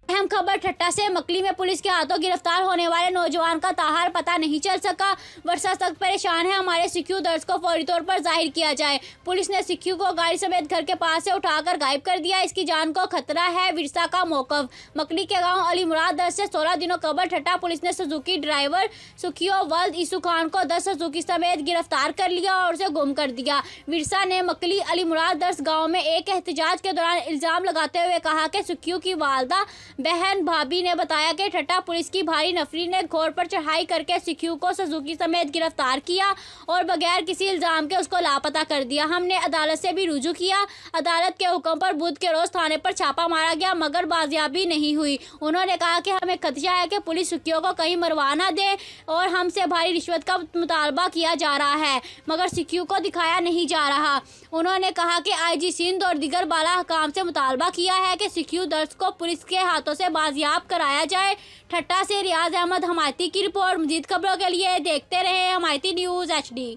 अहम खबर ठट्टा से। मकली में पुलिस के हाथों गिरफ्तार होने वाले नौजवान का ताहार पता नहीं चल सका। वर्षा सख्त परेशान है, हमारे सिक्खू दर्द को फौरी तौर पर जाहिर किया जाए। पुलिस ने सिक्खू को गाड़ी समेत घर के पास से उठाकर गायब कर दिया। इसकी जान को खतरा है। विरसा का मौकफ। मकली के गांव अली मुराद दर्द से 16 दिनों कबल ठट्टा पुलिस ने सुजुकी ड्राइवर सुखियो वल्द ईसू खान को 10 सुजुकी समेत गिरफ्तार कर लिया और उसे गुम कर दिया। विरसा ने मकली अली मुराद दर्द गाँव में एक एहतजाज के दौरान इल्जाम लगाते हुए कहा कि सुखियो की वालदा बहन भाभी ने बताया कि ठट्टा पुलिस की भारी नफरी ने घोड़ पर चढ़ाई करके सिक्खू को सुजुकी समेत गिरफ्तार किया और बगैर किसी इल्जाम के उसको लापता कर दिया। हमने अदालत से भी रुजू किया। अदालत के हुक्म पर बुध के रोज थाने पर छापा मारा गया मगर बाजियाबी नहीं हुई। उन्होंने कहा कि हमें खदशा है कि पुलिस सिक्खू को कहीं मरवा ना दे और हमसे भारी रिश्वत का मुतालबा किया जा रहा है मगर सिक्खू को दिखाया नहीं जा रहा। उन्होंने कहा कि IG सिंध और दीगर बाला हकाम से मुतालबा किया है कि सिक्खू दर्द को पुलिस के हाथों से बाजियाब कराया जाए। ठट्टा से रियाज अहमद हमायती की रिपोर्ट। मजीद खबरों के लिए देखते रहे हमायती न्यूज़ HD।